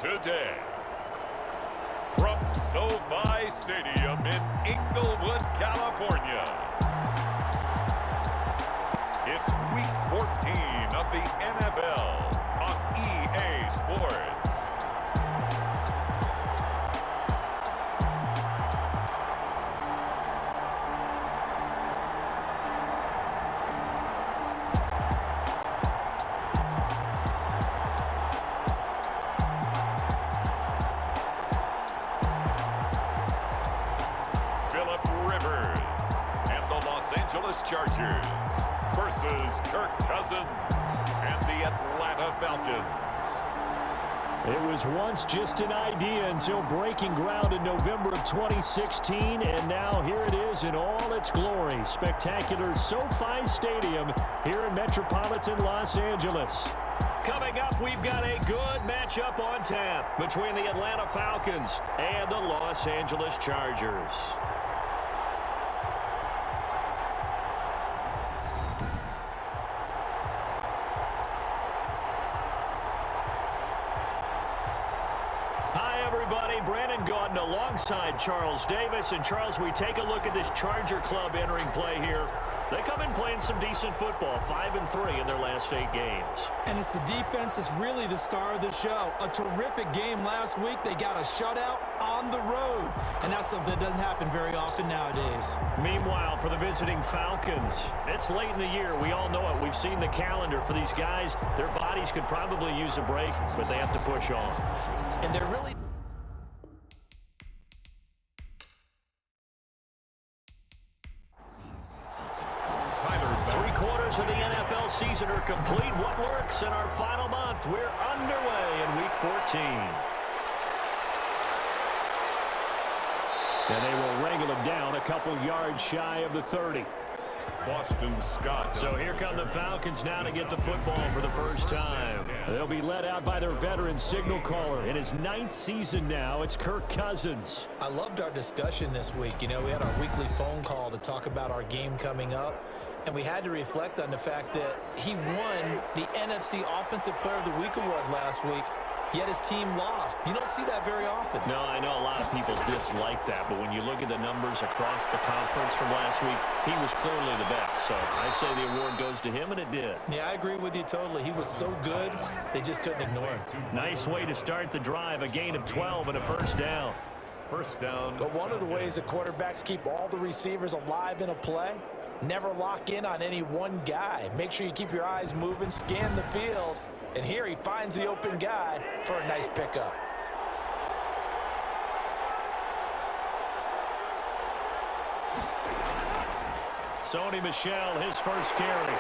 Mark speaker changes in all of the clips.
Speaker 1: today. From SoFi Stadium in Inglewood, California, it's Week 14 of the NFL on EA Sports. Chargers versus Kirk Cousins and the Atlanta Falcons.
Speaker 2: It was once just an idea until breaking ground in November of 2016, and now here it is in all its glory. Spectacular SoFi Stadium here in metropolitan Los Angeles. Coming up, we've got a good matchup on tap between the Atlanta Falcons and the Los Angeles Chargers. Alongside Charles Davis. And Charles, we take a look at this Charger club entering play here. They come in playing some decent football, 5-3 in their last 8 games.
Speaker 3: And it's the defense that's really the star of the show. A terrific game last week. They got a shutout on the road. And that's something that doesn't happen very often nowadays.
Speaker 2: Meanwhile, for the visiting Falcons, it's late in the year. We all know it. We've seen the calendar for these guys. Their bodies could probably use a break, but they have to push on.
Speaker 3: And they're really...
Speaker 2: Of the NFL season are complete. What lurks in our final month? We're underway in Week 14. And they will wrangle him down a couple yards shy of the 30.
Speaker 1: Boston Scott.
Speaker 2: So here come the Falcons now to get the football for the first time. They'll be led out by their veteran signal caller. In his 9th season now, it's Kirk Cousins.
Speaker 3: I loved our discussion this week. You know, we had our weekly phone call to talk about our game coming up. And we had to reflect on the fact that he won the NFC Offensive Player of the Week award last week, yet his team lost. You don't see that very often.
Speaker 2: No, I know a lot of people dislike that, but when you look at the numbers across the conference from last week, he was clearly the best. So I say the award goes to him, and it did.
Speaker 3: Yeah, I agree with you totally. He was so good, they just couldn't ignore him.
Speaker 2: Nice way to start the drive, a gain of 12 and a first down.
Speaker 1: First down.
Speaker 3: But one of the ways that quarterbacks keep all the receivers alive in a play, never lock in on any one guy. Make sure you keep your eyes moving, scan the field, and here he finds the open guy for a nice pickup.
Speaker 2: Sony Michel, his first carry.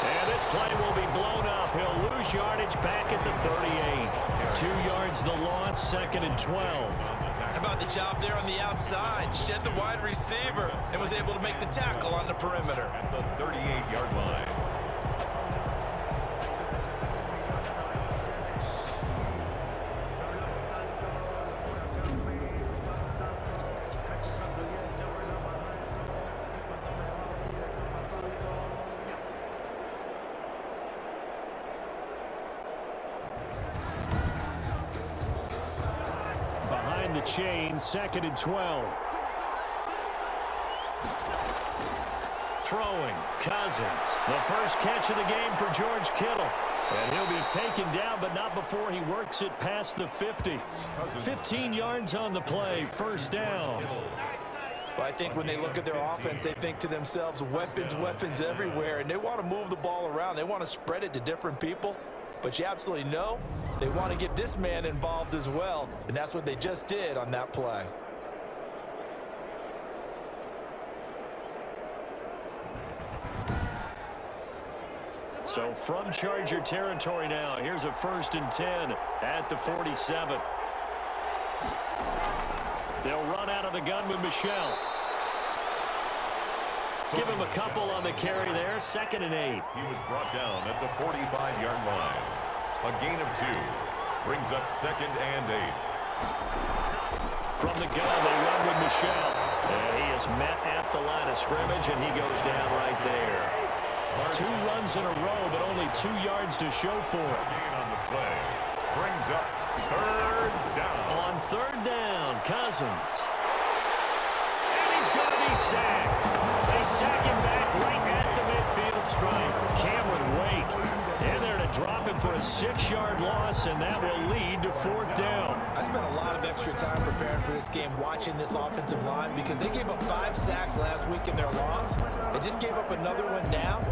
Speaker 2: And this play will be blown up. He'll lose yardage back at the 38. 2 yards the loss, 2nd and 12.
Speaker 3: How about the job there on the outside? Shed the wide receiver and was able to make the tackle on the perimeter.
Speaker 1: At the 38-yard line.
Speaker 2: The chain, 2nd and 12. Throwing, Cousins. The first catch of the game for George Kittle. And he'll be taken down, but not before he works it past the 50. 15 yards on the play, first down.
Speaker 3: Well, I think when they look at their offense, they think to themselves, weapons, weapons everywhere, and they want to move the ball around. They want to spread it to different people. But you absolutely know they want to get this man involved as well, and that's what they just did on that play.
Speaker 2: So from Charger territory now, here's a 1st and 10 at the 47. They'll run out of the gun with Michel. Give him a couple on the carry there, 2nd and 8.
Speaker 1: He was brought down at the 45-yard line. A gain of 2. Brings up 2nd and 8.
Speaker 2: From the gun, they run with Michel. And he is met at the line of scrimmage, and he goes down right there. 2 runs in a row, but only 2 yards to show for it.
Speaker 1: Gain on the play. Brings up Third down.
Speaker 2: On third down, Cousins. And he's going to be sacked. They sack him back right at the midfield stripe. Cameron Wake. And they're to drop him for a 6-yard loss, and that will lead to fourth down.
Speaker 3: I spent a lot of extra time preparing for this game watching this offensive line because they gave up 5 sacks last week in their loss. They just gave up another one now.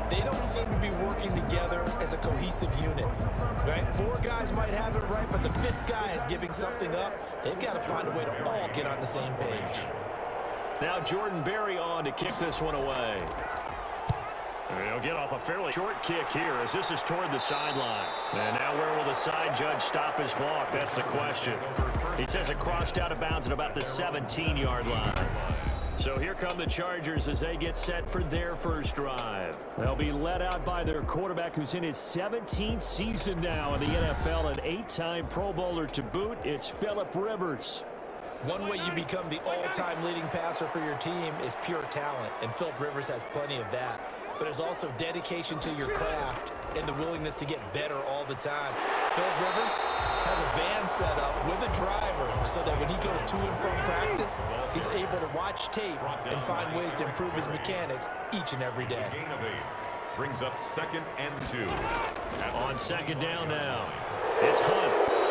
Speaker 3: They don't seem to be working together as a cohesive unit. Right? 4 guys might have it right, but the 5th guy is giving something up. They've got to find a way to all get on the same page.
Speaker 2: Now Jordan Berry on to kick this one away. He'll get off a fairly short kick here as this is toward the sideline. And now where will the side judge stop his walk? That's the question. He says it crossed out of bounds at about the 17-yard line. So here come the Chargers as they get set for their first drive. They'll be led out by their quarterback who's in his 17th season now in the NFL, an 8-time Pro Bowler to boot. It's Phillip Rivers.
Speaker 3: One way you become the all-time leading passer for your team is pure talent, and Phillip Rivers has plenty of that. But there's also dedication to your craft and the willingness to get better all the time. Phillip Rivers has a van set up with a driver so that when he goes to and from practice, he's able to watch tape and find ways to improve his mechanics each and every day.
Speaker 1: Gain of 8. Brings up 2nd and 2.
Speaker 2: On second down now, it's Hunt.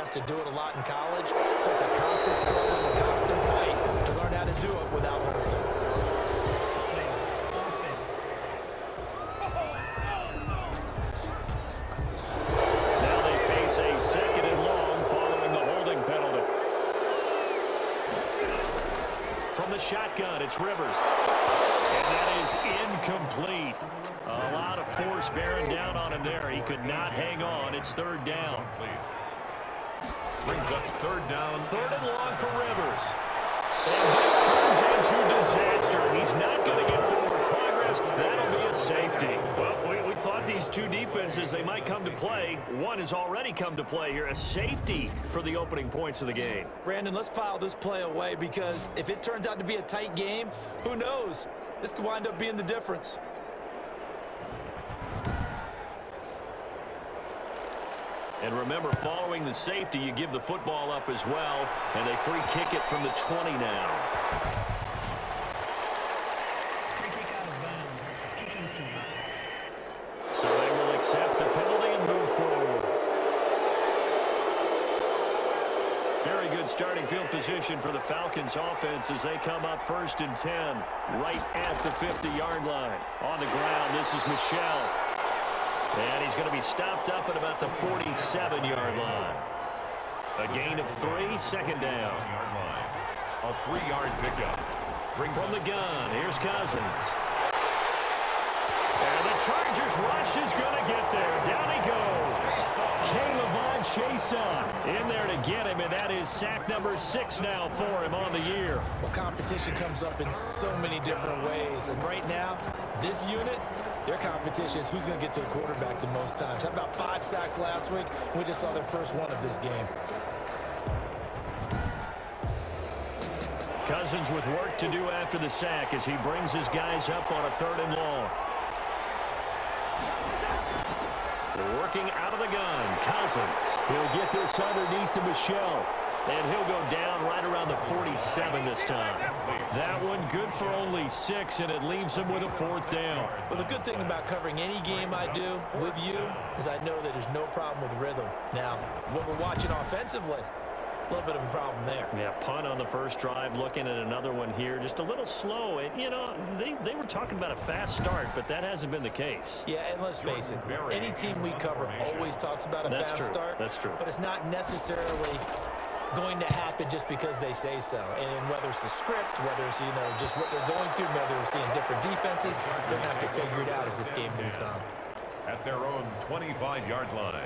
Speaker 3: To do it a lot in college, so it's a constant struggle and a constant fight to learn how to do it without holding.
Speaker 2: Now they face a 2nd and long following the holding penalty. From the shotgun, it's Rivers. And that is incomplete. A lot of force bearing down on him there. He could not hang on. It's third down.
Speaker 1: Brings up third down.
Speaker 2: 3rd and long for Rivers. And this turns into disaster. He's not going to get forward progress. That'll be a safety. Well, we thought these two defenses, they might come to play. One has already come to play here. A safety for the opening points of the game.
Speaker 3: Brandon, let's file this play away because if it turns out to be a tight game, who knows? This could wind up being the difference.
Speaker 2: And remember, following the safety, you give the football up as well, and they free kick it from the 20 now.
Speaker 4: Free kick out of bounds. Kicking team.
Speaker 2: So they will accept the penalty and move forward. Very good starting field position for the Falcons offense as they come up 1st and 10, right at the 50-yard line. On the ground, this is Michel. And he's going to be stopped up at about the 47-yard line. A gain of 3, 2nd down.
Speaker 1: A 3-yard pickup.
Speaker 2: From the gun, here's Cousins. And the Chargers rush is going to get there. Down he goes. K'Lavon Chaisson in there to get him, and that is sack number 6 now for him on the year.
Speaker 3: Well, competition comes up in so many different ways, and right now, this unit, their competition is who's going to get to the quarterback the most times. How about 5 sacks last week? We just saw their first one of this game.
Speaker 2: Cousins with work to do after the sack as he brings his guys up on a 3rd and long. Working out of the gun, Cousins. He'll get this underneath to Michel. And he'll go down right around the 47 this time. That one good for only 6, and it leaves him with a 4th down.
Speaker 3: Well, the good thing about covering any game I do with you is I know that there's no problem with rhythm. Now, what we're watching offensively, a little bit of a problem there.
Speaker 2: Yeah, punt on the first drive, looking at another one here. Just a little slow. And, you know, they were talking about a fast start, but that hasn't been the case.
Speaker 3: Yeah, and let's face it, any team we cover always talks about a fast start.
Speaker 2: That's true.
Speaker 3: But it's not necessarily going to happen just because they say so. And whether it's the script, whether it's, you know, just what they're going through, whether it's seeing different defenses, they're going to have to figure it out as this game moves on.
Speaker 1: At their own 25-yard line.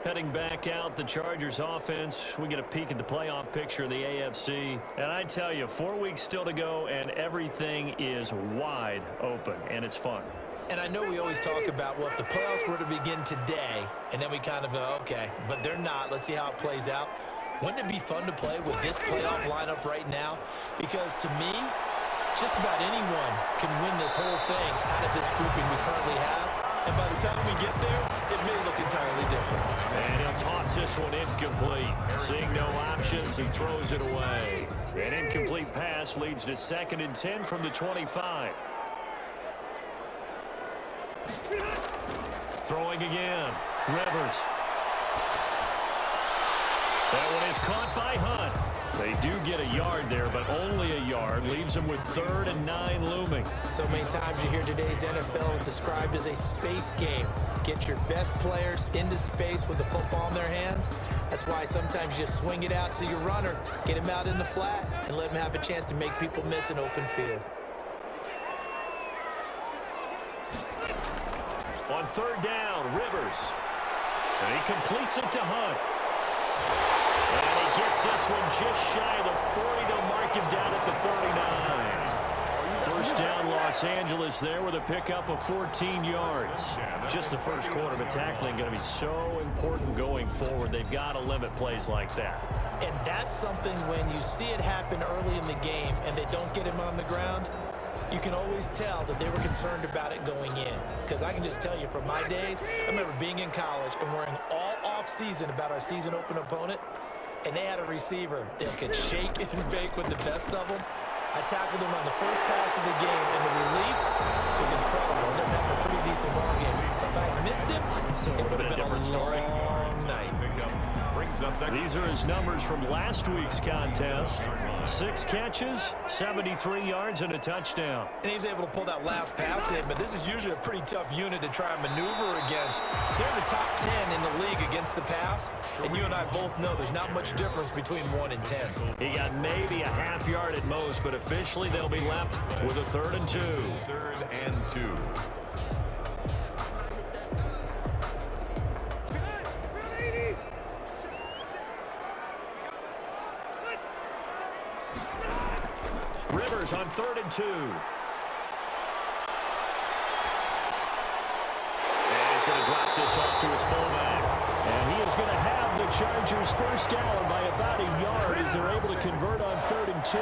Speaker 2: Heading back out, the Chargers offense. We get a peek at the playoff picture of the AFC. And I tell you, 4 weeks still to go, and everything is wide open, and it's fun.
Speaker 3: And I know we always talk about, well, if the playoffs were to begin today, and then we kind of go, okay, but they're not. Let's see how it plays out. Wouldn't it be fun to play with this playoff lineup right now? Because to me, just about anyone can win this whole thing out of this grouping we currently have. And by the time we get there, it may look entirely different.
Speaker 2: And he'll toss this one incomplete. Seeing no options, he throws it away. An incomplete pass leads to 2nd and 10 from the 25. Throwing again. Rivers. That one is caught by Hunt. They do get a yard there, but only a yard. Leaves them with 3rd and 9 looming.
Speaker 3: So many times you hear today's NFL described as a space game. Get your best players into space with the football in their hands. That's why sometimes you swing it out to your runner, get him out in the flat, and let him have a chance to make people miss an open field.
Speaker 2: On 3rd down, Rivers. And he completes it to Hunt. And he gets this one just shy of the 40. They'll mark him down at the 39. 1st down, Los Angeles there with a pickup of 14 yards. Just the first quarter, but tackling going to be so important going forward. They've got to limit plays like that.
Speaker 3: And that's something when you see it happen early in the game and they don't get him on the ground, you can always tell that they were concerned about it going in. Because I can just tell you from my days, I remember being in college and worrying all off-season about our season open opponent, and they had a receiver that could shake and bake with the best of them. I tackled him on the first pass of the game, and the relief was incredible. I ended up having a pretty decent ball game. But if I had missed him, it would have been a
Speaker 2: different story.
Speaker 3: long night.
Speaker 2: These are his numbers from last week's contest. 6 catches, 73 yards, and a touchdown.
Speaker 3: And he's able to pull that last pass in, but this is usually a pretty tough unit to try and maneuver against. They're in the top 10 in the league against the pass, and you and I both know there's not much difference between 1 and 10.
Speaker 2: He got maybe a half yard at most, but officially they'll be left with a 3rd and 2.
Speaker 1: 3rd and 2.
Speaker 2: Rivers on 3rd and 2. And he's going to drop this off to his fullback. And he is going to have the Chargers' 1st down by about a yard as they're able to convert on 3rd and 2.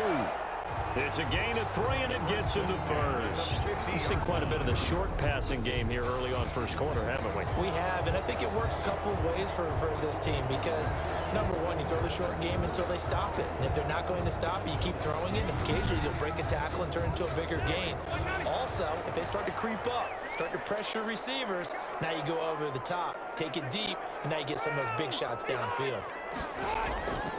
Speaker 2: It's a gain of 3, and it gets him to 1st. We've seen quite a bit of the short passing game here early on 1st quarter, haven't we?
Speaker 3: We have, and I think it works a couple of ways for this team because, number one, you throw the short game until they stop it. And if they're not going to stop it, you keep throwing it, and occasionally you'll break a tackle and turn into a bigger gain. Also, if they start to creep up, start to pressure receivers, now you go over the top, take it deep, and now you get some of those big shots downfield.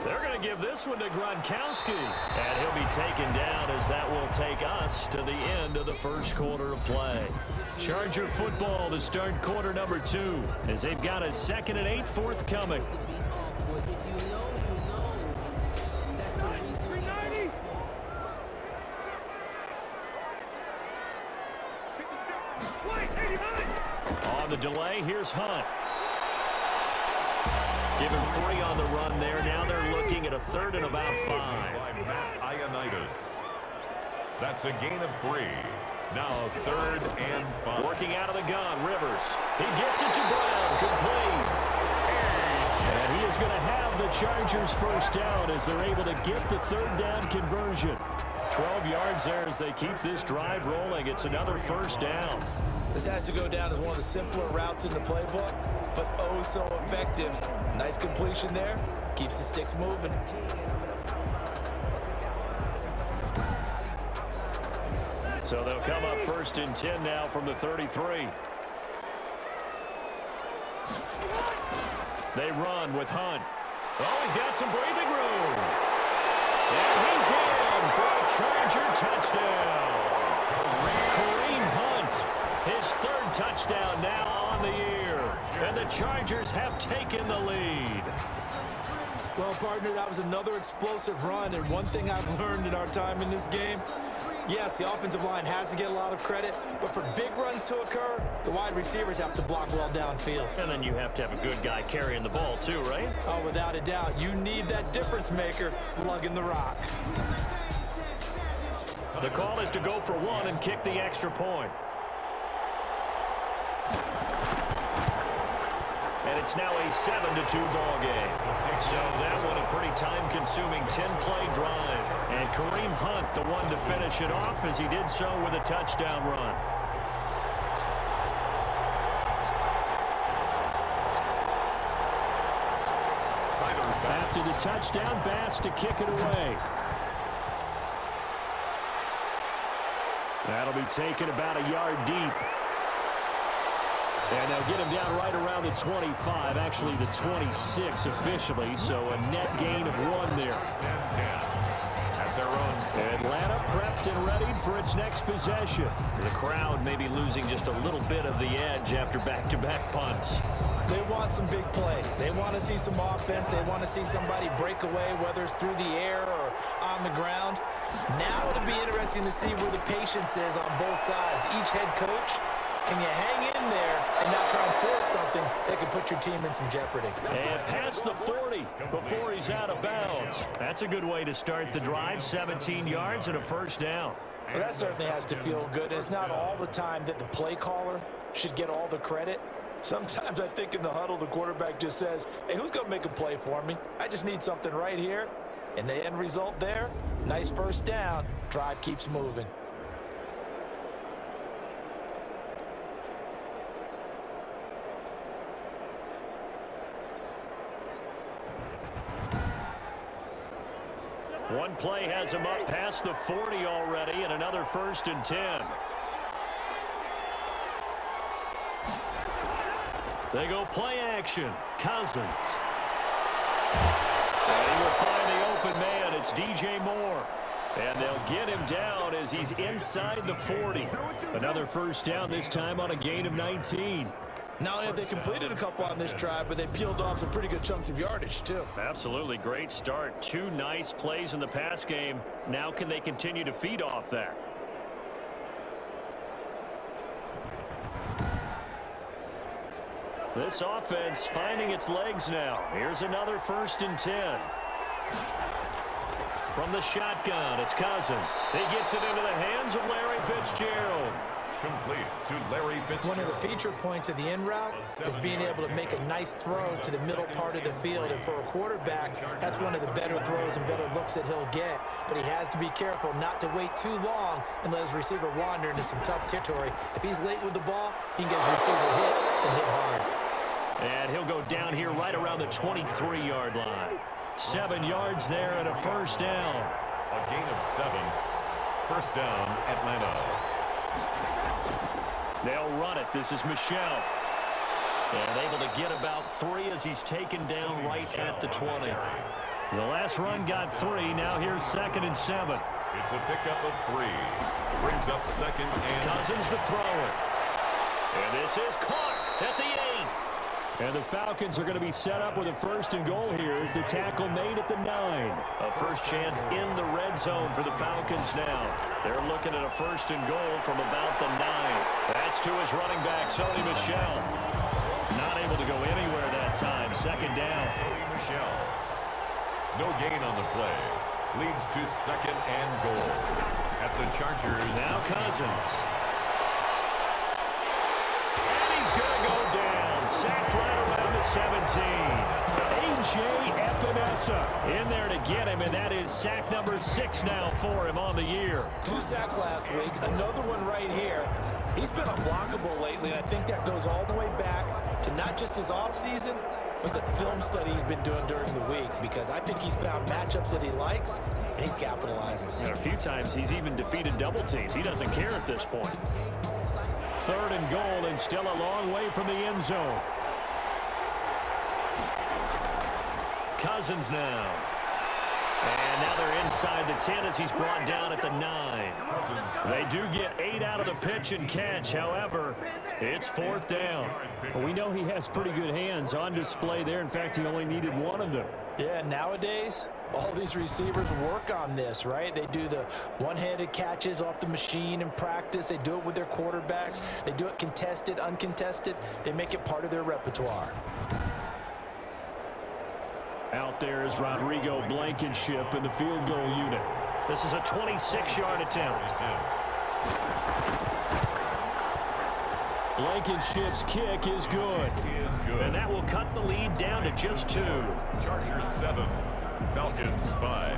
Speaker 2: They're going to give this one to Gronkowski, and he'll be taken down as that will take us to the end of the 1st quarter of play. Charger football to start quarter number 2 as they've got a 2nd and 8 forthcoming. On the delay, here's Hunt. Give him 3 on the run there. Now they're looking at a 3rd and about 5.
Speaker 1: Matt Ioannidis. That's a gain of 3. Now 3rd and 5.
Speaker 2: Working out of the gun, Rivers. He gets it to Brown, complete. And he is going to have the Chargers' 1st down as they're able to get the 3rd down conversion. 12 yards there as they keep this drive rolling. It's another 1st down.
Speaker 3: This has to go down as one of the simpler routes in the playbook, but oh so effective. Nice completion there. Keeps the sticks moving.
Speaker 2: So they'll come up 1st and 10 now from the 33. They run with Hunt. Oh, he's got some breathing room. And he's in for a Charger touchdown. Kareem Hunt, his 3rd touchdown now on the year. And the Chargers have taken the lead.
Speaker 3: Well, partner, that was another explosive run, and one thing I've learned in our time in this game, yes, the offensive line has to get a lot of credit, but for big runs to occur, the wide receivers have to block well downfield.
Speaker 2: And then you have to have a good guy carrying the ball too, right?
Speaker 3: Oh, without a doubt. You need that difference maker lugging the rock.
Speaker 2: The call is to go for 1 and kick the extra point. And it's now a 7-2 ball game. So that one a pretty time-consuming 10-play drive. And Kareem Hunt, the one to finish it off as he did so with a touchdown run. After the touchdown, Bass to kick it away. That'll be taken about a yard deep. And they'll get him down right around the 25, actually the 26 officially, so a net gain of 1 there.
Speaker 1: At their own.
Speaker 2: Atlanta prepped and ready for its next possession. The crowd may be losing just a little bit of the edge after back-to-back punts.
Speaker 3: They want some big plays. They want to see some offense. They want to see somebody break away, whether it's through the air or on the ground. Now it'll be interesting to see where the patience is on both sides. Each head coach, can you hang in there and not try and force something that could put your team in some jeopardy?
Speaker 2: And past the 40 before he's out of bounds. That's a good way to start the drive. 17 yards and a first down.
Speaker 3: Well, that certainly has to feel good. It's not all the time that the play caller should get all the credit. Sometimes I think in the huddle, the quarterback just says, hey, who's going to make a play for me? I just need something right here. And the end result there, nice first down. Drive keeps moving.
Speaker 2: One play has him up past the 40 already, and another 1st and 10. They go play action. Cousins. And he will find the open man. It's DJ Moore. And they'll get him down as he's inside the 40. Another first down, this time on a gain of 19.
Speaker 3: Not only have they completed a couple on this drive, but they peeled off some pretty good chunks of yardage, too.
Speaker 2: Absolutely great start. 2 nice plays in the pass game. Now can they continue to feed off that? This offense finding its legs now. Here's another 1st and 10. From the shotgun, it's Cousins. He gets it into the hands of Larry Fitzgerald.
Speaker 1: Complete to Larry Fitzgerald.
Speaker 3: One of the feature points of the in route is being able to make a nice throw to the middle part of the field. And for a quarterback, that's one of the better throws and better looks that he'll get. But he has to be careful not to wait too long and let his receiver wander into some tough territory. If he's late with the ball, he can get his receiver hit and hit hard.
Speaker 2: And he'll go down here right around the 23-yard line. 7 yards there and a first down.
Speaker 1: A gain of 7. First down, Atlanta.
Speaker 2: They'll run it. This is Michelle. And able to get about 3 as he's taken down right at the 20. The last run got 3. Now here's 2nd and 7.
Speaker 1: It's a pickup of 3. Brings up 2nd and...
Speaker 2: Cousins to throw it. And this is caught at the 8. And the Falcons are going to be set up with a 1st and goal here as the tackle made at the 9. A first chance in the red zone for the Falcons now. They're looking at a 1st and goal from about the 9. That's to his running back, Sony Michel. Not able to go anywhere that time. 2nd down.
Speaker 1: Sony Michel. No gain on the play. Leads to 2nd and goal. At the Chargers.
Speaker 2: Now Cousins. And he's going to go down. Sacked right around the 17. A.J. Epinesa in there to get him, and that is sack number 6 now for him on the year.
Speaker 3: 2 sacks last week, another one right here. He's been unblockable lately, and I think that goes all the way back to not just his offseason, but the film study he's been doing during the week, because I think he's found matchups that he likes, and he's capitalizing.
Speaker 2: And a few times he's even defeated double teams. He doesn't care at this point. 3rd and goal, and still a long way from the end zone. Cousins now. And now they're inside the 10 as he's brought down at the 9. They do get 8 out of the pitch and catch. However, it's 4th down.
Speaker 5: Well, we know he has pretty good hands on display there. In fact, he only needed 1 of them.
Speaker 3: Yeah, nowadays, all these receivers work on this, right? They do the one-handed catches off the machine in practice. They do it with their quarterbacks. They do it contested, uncontested. They make it part of their repertoire.
Speaker 2: Out there is Rodrigo Blankenship in the field goal unit. This is a 26-yard attempt. Blankenship's kick is good. And that will cut the lead down to just 2.
Speaker 1: Chargers 7, Falcons 5.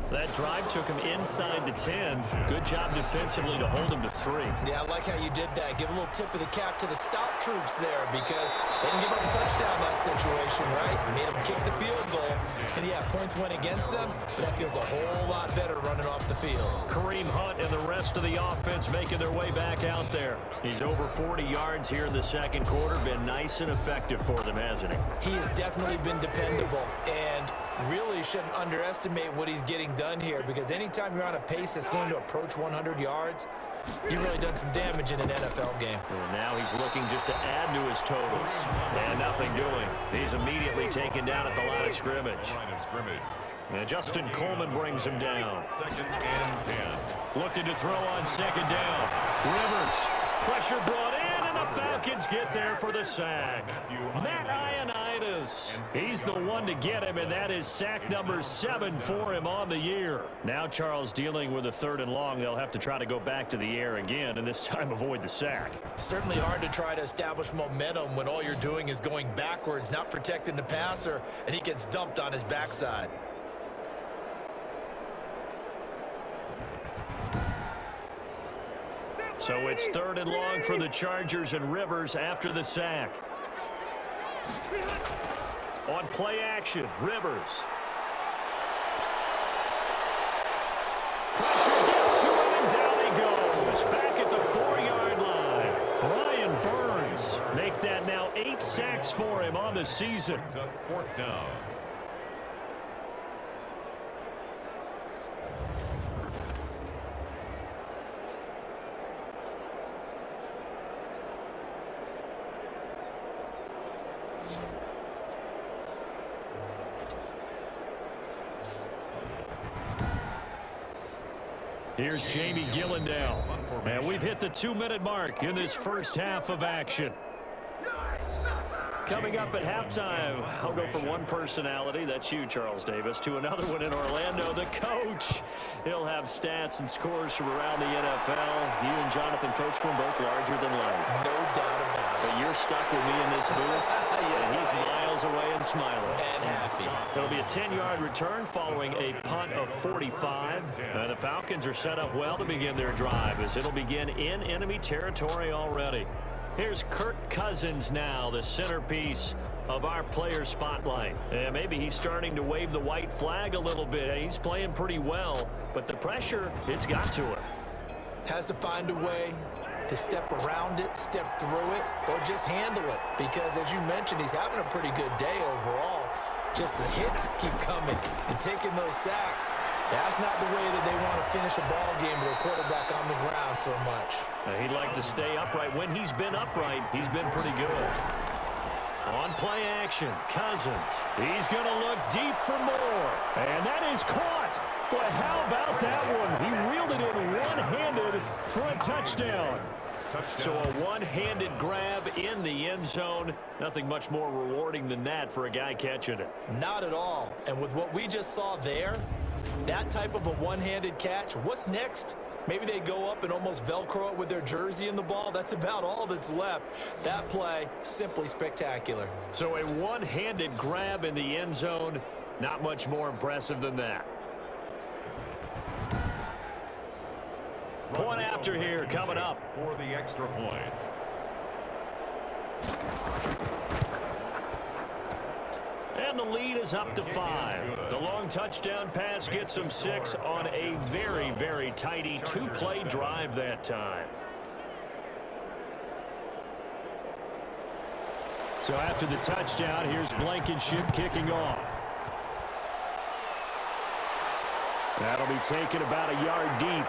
Speaker 2: That drive took him inside the 10. Good job defensively to hold him to 3.
Speaker 3: Yeah, I like how you did that. Give a little tip of the cap to the stop troops there because they didn't give up a touchdown in that situation, right? Made them kick the field goal. And, yeah, points went against them, but that feels a whole lot better running off the field.
Speaker 2: Kareem Hunt and the rest of the offense making their way back out there. He's over 40 yards here in the second quarter. Been nice and effective for them, hasn't he?
Speaker 3: He has definitely been dependable and really shouldn't underestimate what he's getting done here because anytime you're on a pace that's going to approach 100 yards, you've really done some damage in an NFL game.
Speaker 2: And now he's looking just to add to his totals. And nothing doing. He's immediately taken down at the line of scrimmage. And Justin Coleman brings him down.
Speaker 1: 2nd and 10.
Speaker 2: Looking to throw on 2nd down. Rivers. Pressure brought in, and the Falcons get there for the sack. Matt Ioannidis. He's the one to get him, and that is sack number 7 for him on the year. Now Charles dealing with a 3rd and long. They'll have to try to go back to the air again, and this time avoid the sack.
Speaker 3: Certainly hard to try to establish momentum when all you're doing is going backwards, not protecting the passer, and he gets dumped on his backside.
Speaker 2: So it's 3rd and long for the Chargers and Rivers after the sack. On play action, Rivers. Pressure gets to him, and down he goes. Back at the 4-yard line. Brian Burns make that now 8 sacks for him on the season.
Speaker 1: 4th down.
Speaker 2: Here's Jamie Gillandale. And we've hit the 2-minute mark in this first half of action. Coming up at halftime, I'll go from one personality, that's you, Charles Davis, to another one in Orlando, the coach. He'll have stats and scores from around the NFL. You and Jonathan Coachman both larger than life.
Speaker 3: No doubt about it.
Speaker 2: But you're stuck with me in this booth,
Speaker 3: Yes,
Speaker 2: and he's miles away and smiling.
Speaker 3: And happy.
Speaker 2: It'll be a 10-yard return following a punt of 45. The Falcons are set up well to begin their drive as it'll begin in enemy territory already. Here's Kirk Cousins now, the centerpiece of our player spotlight. And maybe he's starting to wave the white flag a little bit. He's playing pretty well, but the pressure, it's got to him.
Speaker 3: Has to find a way to step around it, step through it, or just handle it. Because as you mentioned, he's having a pretty good day overall. Just the hits keep coming and taking those sacks. That's not the way that they want to finish a ball game with a quarterback on the ground so much.
Speaker 2: He'd like to stay upright. When he's been upright, he's been pretty good. On play action, Cousins. He's going to look deep for more. And that is caught. Well, how about that one? He reeled it in one-handed for a touchdown. So a one-handed grab in the end zone. Nothing much more rewarding than that for a guy catching it.
Speaker 3: Not at all. And with what we just saw there, that type of a one-handed catch, what's next? Maybe they go up and almost Velcro it with their jersey in the ball. That's about all that's left. That play, simply spectacular.
Speaker 2: So a one-handed grab in the end zone, not much more impressive than that. Point after here coming up.
Speaker 1: For the extra point.
Speaker 2: And the lead is up to 5. The long touchdown pass gets them 6 on a very, very tidy 2-play drive that time. So after the touchdown, here's Blankenship kicking off. That'll be taken about a yard deep.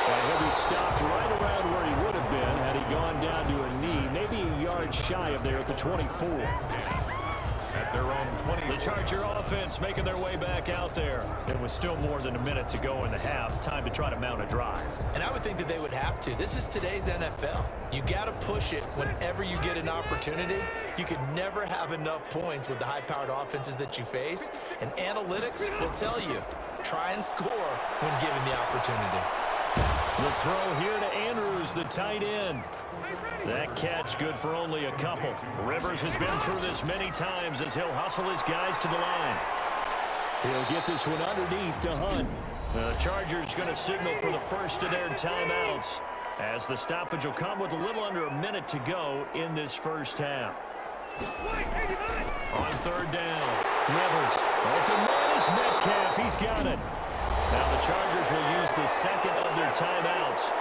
Speaker 2: And he'll be stopped right around where he would have been had he gone down to a knee, maybe a yard shy of there at the 24.
Speaker 1: At their own 20.
Speaker 2: The Charger offense making their way back out there. There was still more than a minute to go in the half. Time to try to mount a drive.
Speaker 3: And I would think that they would have to. This is today's NFL. You got to push it whenever you get an opportunity. You could never have enough points with the high-powered offenses that you face. And analytics will tell you try and score when given the opportunity.
Speaker 2: The throw here to Andrews, the tight end. That catch good for only a couple. Rivers has been through this many times as he'll hustle his guys to the line. He'll get this one underneath to Hunt. The Chargers going to signal for the first of their timeouts as the stoppage will come with a little under a minute to go in this first half. On third down, Rivers. Open man is Metcalf. He's got it. Now the Chargers will use the second of their timeouts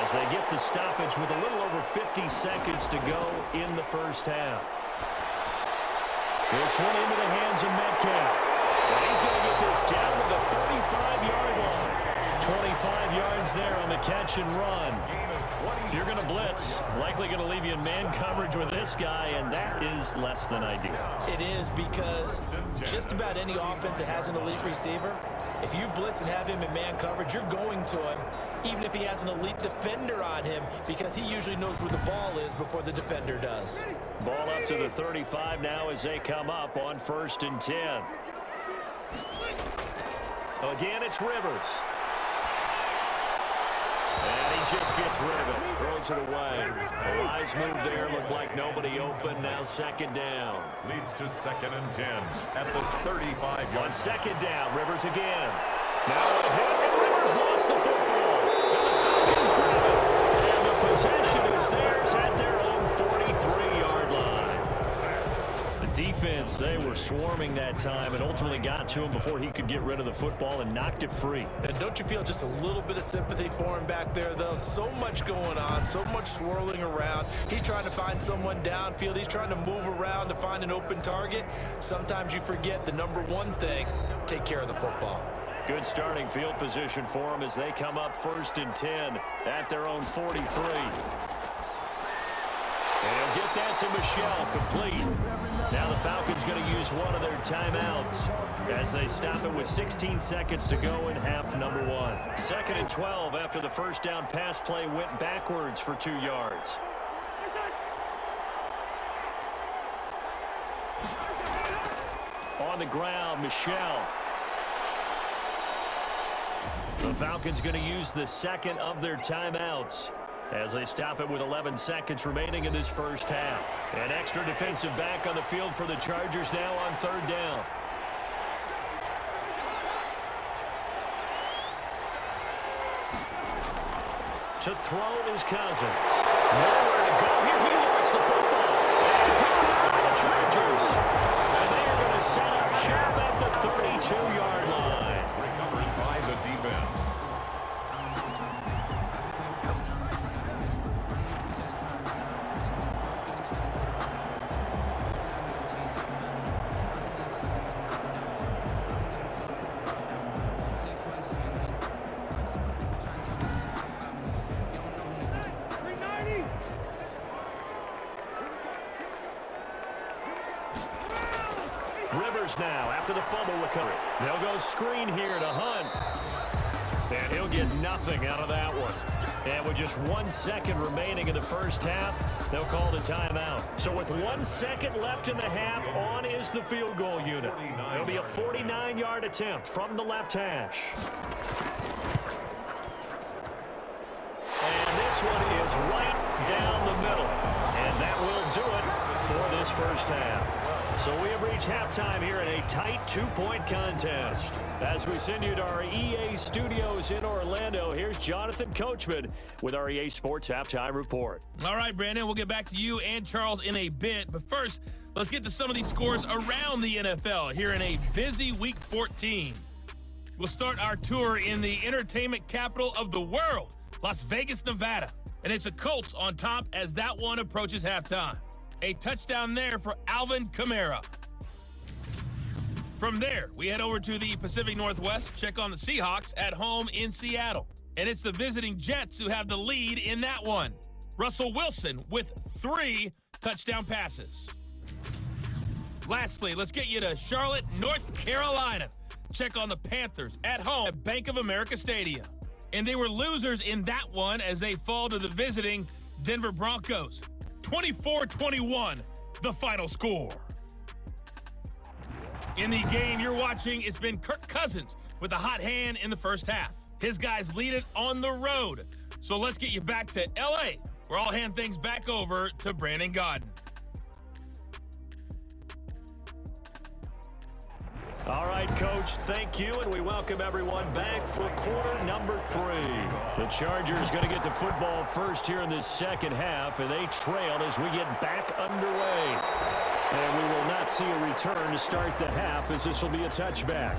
Speaker 2: as they get the stoppage with a little over 50 seconds to go in the first half. This one into the hands of Metcalf. And he's going to get this down to the 35-yard line. 25 yards there on the catch and run. If you're going to blitz, likely going to leave you in man coverage with this guy, and that is less than ideal.
Speaker 3: It is, because just about any offense that has an elite receiver, if you blitz and have him in man coverage, you're going to him, even if he has an elite defender on him, because he usually knows where the ball is before the defender does.
Speaker 2: Ball up to the 35 now as they come up on 1st and 10. Again, it's Rivers. And he just gets rid of it. Throws it away. A wise move there. Looked like nobody open. Now 2nd down.
Speaker 1: Leads to 2nd and 10 at the 35-yard line.
Speaker 2: On 2nd down, Rivers again. Now a hit, and Rivers lost the football. And the Falcons grab it. And the possession is theirs at their own 43-yard line. The defense, they were swarming that time and ultimately got to him before he could get rid of the football and knocked it free.
Speaker 3: And don't you feel just a little bit of sympathy for him back there, though? So much going on, so much swirling around. He's trying to find someone downfield. He's trying to move around to find an open target. Sometimes you forget the number one thing, take care of the football.
Speaker 2: Good starting field position for him as they come up 1st and 10 at their own 43. And he'll get that to Michel, complete. Now the Falcons going to use one of their timeouts as they stop it with 16 seconds to go in half number 1. 2nd and 12 after the first down pass play went backwards for 2 yards. On the ground, Michel. The Falcons going to use the second of their timeouts as they stop it with 11 seconds remaining in this first half. An extra defensive back on the field for the Chargers now on 3rd down. To throw is Cousins. Nowhere to go here. He lost the football. And picked up by the Chargers. And they are going to set up shop at the 32-yard line.
Speaker 1: Recovered by the defense.
Speaker 2: Rivers now after the fumble recovery. They'll go screen here to Hunt. And he'll get nothing out of that one. And with just 1 second remaining in the first half, they'll call the timeout. So with 1 second left in the half, on is the field goal unit. It'll be a 49-yard attempt from the left hash. And this one is right down the middle. And that will do it for this first half. So we have reached halftime here in a tight 2-point contest. As we send you to our EA studios in Orlando, here's Jonathan Coachman with our EA Sports Halftime Report.
Speaker 6: All right, Brandon, we'll get back to you and Charles in a bit. But first, let's get to some of these scores around the NFL here in a busy Week 14. We'll start our tour in the entertainment capital of the world, Las Vegas, Nevada. And it's the Colts on top as that one approaches halftime. A touchdown there for Alvin Kamara. From there, we head over to the Pacific Northwest, check on the Seahawks at home in Seattle. And it's the visiting Jets who have the lead in that one. Russell Wilson with 3 touchdown passes. Lastly, let's get you to Charlotte, North Carolina. Check on the Panthers at home at Bank of America Stadium. And they were losers in that one as they fall to the visiting Denver Broncos. 24-21, the final score. In the game you're watching, it's been Kirk Cousins with a hot hand in the first half. His guys lead it on the road. So let's get you back to L.A., where I'll hand things back over to Brandon Gaudin.
Speaker 2: All right, Coach, thank you, and we welcome everyone back for quarter number 3. The Chargers going to get the football first here in this second half, and they trail as we get back underway. And we will not see a return to start the half, as this will be a touchback.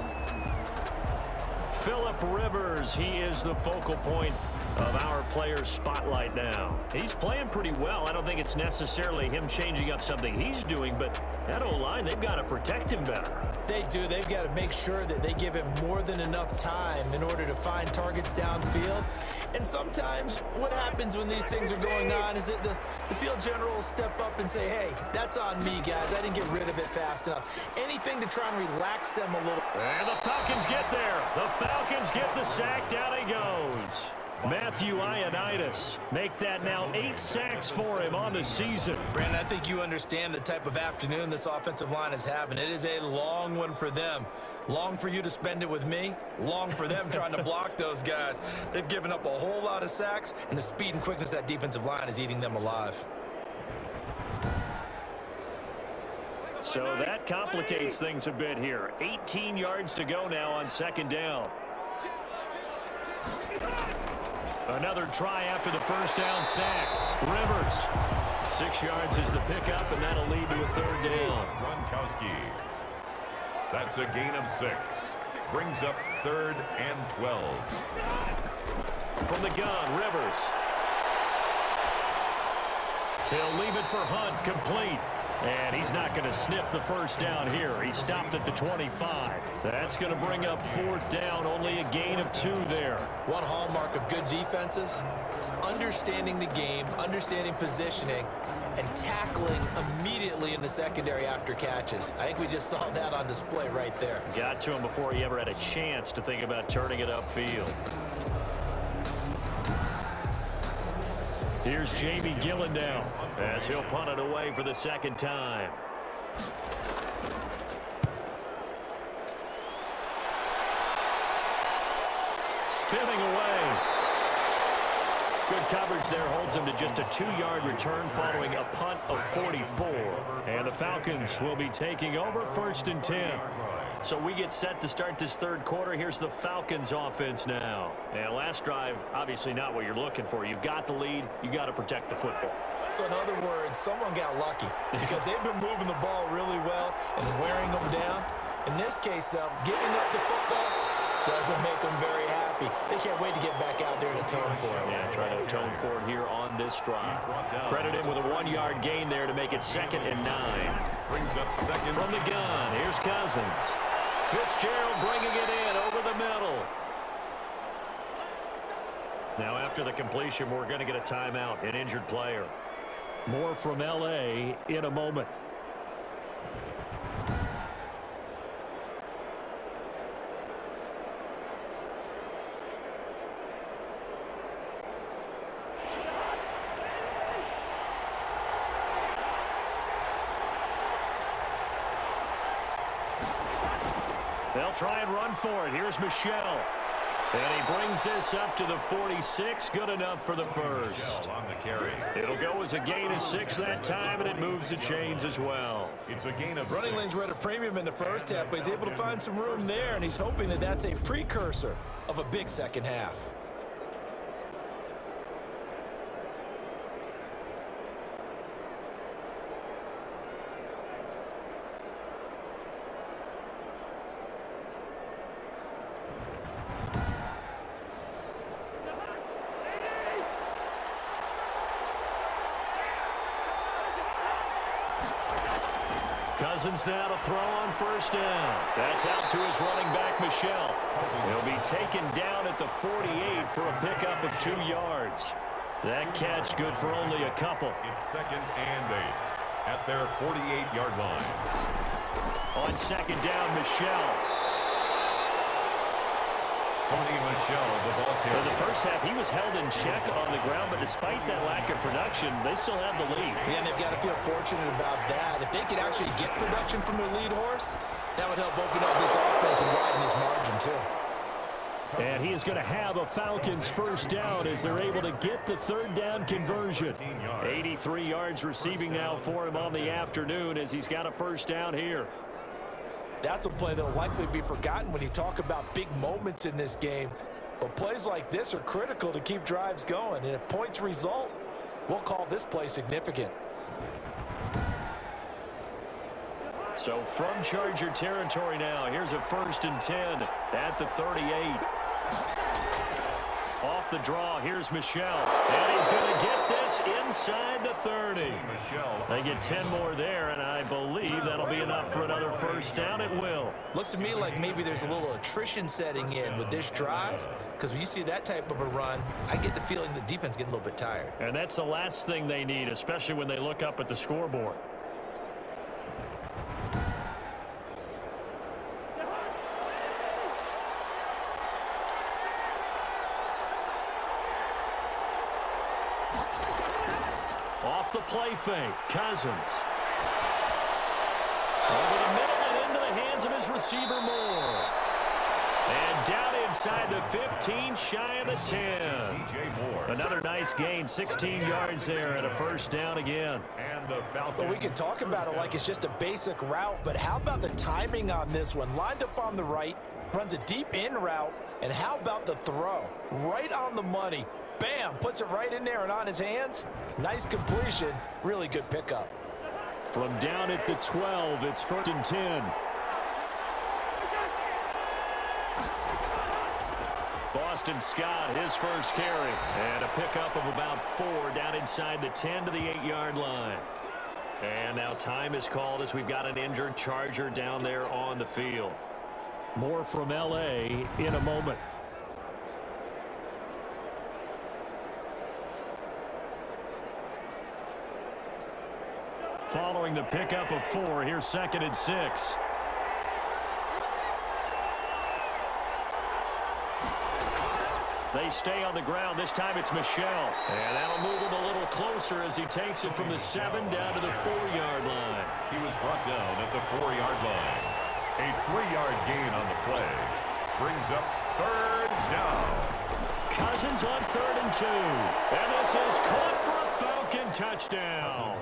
Speaker 2: Phillip Rivers, he is the focal point of our player spotlight now. He's playing pretty well. I don't think it's necessarily him changing up something he's doing, but that O-line, they've got to protect him better.
Speaker 3: They do. They've got to make sure that they give him more than enough time in order to find targets downfield. And sometimes what happens when these things are going on is that the field general will step up and say, hey, that's on me, guys. I didn't get rid of it fast enough. Anything to try and relax them a little.
Speaker 2: And the Falcons get there. The Falcons get the sack. Down he goes. Matthew Ioannidis make that now 8 sacks for him on the season.
Speaker 3: Brandon, I think you understand the type of afternoon this offensive line is having. It is a long one for them. Long for you to spend it with me. Long for them trying to block those guys. They've given up a whole lot of sacks, and the speed and quickness of that defensive line is eating them alive.
Speaker 2: So that complicates things a bit here. 18 yards to go now on second down. Another try after the first down sack. Rivers. 6 yards is the pickup, and that'll lead to a third down.
Speaker 1: Gronkowski. That's a gain of 6. Brings up 3rd and 12.
Speaker 2: From the gun, Rivers. He'll leave it for Hunt, complete. And he's not going to sniff the first down here. He stopped at the 25. That's going to bring up 4th down, only a gain of 2 there.
Speaker 3: One hallmark of good defenses is understanding the game, understanding positioning, and tackling immediately in the secondary after catches. I think we just saw that on display right there.
Speaker 2: Got to him before he ever had a chance to think about turning it upfield. Here's Jamie Gillen now as he'll punt it away for the second time. Spinning away. Good coverage there holds him to just a 2-yard return following a punt of 44. And the Falcons will be taking over 1st and 10. So we get set to start this third quarter. Here's the Falcons offense now. And last drive, obviously not what you're looking for. You've got the lead. You got to protect the football.
Speaker 3: So in other words, someone got lucky because they've been moving the ball really well and wearing them down. In this case, though, giving up the football doesn't make them very happy. They can't wait to get back out there and atone for it.
Speaker 2: Yeah, try to atone for it here on this drive. Credit him with a 1-yard gain there to make it 2nd and 9.
Speaker 1: Brings up 2nd.
Speaker 2: From the gun, here's Cousins. Fitzgerald bringing it in over the middle. Now after the completion, we're going to get a timeout, an injured player. More from L.A. in a moment. They'll try and run for it. Here's Michelle. And he brings this up to the 46. Good enough for the first.
Speaker 1: On the carry.
Speaker 2: It'll go as a gain of 6 that time, and it moves the chains as well.
Speaker 1: It's a gain of
Speaker 3: Running
Speaker 1: 6.
Speaker 3: lanes were at a premium in the first half, but he's able to find some room there, and he's hoping that that's a precursor of a big second half.
Speaker 2: Cousins now to throw on first down. That's out to his running back, Michelle. He'll be taken down at the 48 for a pickup of 2 yards. That catch good for only a couple.
Speaker 1: It's 2nd and 8 at their 48-yard line.
Speaker 2: On second down, Michelle.
Speaker 1: Sony Michelle, the ball carrier.
Speaker 2: In the first half, he was held in check on the ground, but despite that lack of production, they still have the lead.
Speaker 3: Yeah, and they've got to feel fortunate about that. If they could actually get production from their lead horse, that would help open up this offense and widen this margin, too.
Speaker 2: And he is going to have a Falcons first down as they're able to get the third down conversion. 83 yards receiving now for him on the afternoon as he's got a first down here.
Speaker 3: That's a play that will likely be forgotten when you talk about big moments in this game. But plays like this are critical to keep drives going. And if points result, we'll call this play significant.
Speaker 2: So from Charger territory now, here's a 1st and 10 at the 38. Off the draw, here's Michelle. And he's going to get this inside the 30. They get 10 more there, and I believe that'll be enough for another first down. It will.
Speaker 3: Looks to me like maybe there's a little attrition setting in with this drive, because when you see that type of a run, I get the feeling the defense getting a little bit tired.
Speaker 2: And that's the last thing they need, especially when they look up at the scoreboard. Off the play fake, Cousins. Over the middle and into the hands of his receiver Moore. And down inside the 15, shy of the 10. Another nice gain, 16 yards there and a first down again.
Speaker 3: Well, we can talk about it like it's just a basic route, but how about the timing on this one? Lined up on the right, runs a deep in route, and how about the throw? Right on the money. Bam, puts it right in there and on his hands. Nice completion, really good pickup.
Speaker 2: From down at the 12, it's 1st and 10. Boston Scott, his first carry. And a pickup of about 4 down inside the 10 to the 8-yard line. And now time is called as we've got an injured Charger down there on the field. More from L.A. in a moment. Following the pickup of 4, here's 2nd and 6. They stay on the ground. This time it's Michelle. And that'll move him a little closer as he takes it from the 7 down to the 4-yard line.
Speaker 1: He was brought down at the 4-yard line. A 3-yard gain on the play. Brings up 3rd down.
Speaker 2: Cousins on 3rd and 2. And this is caught for a Falcon touchdown.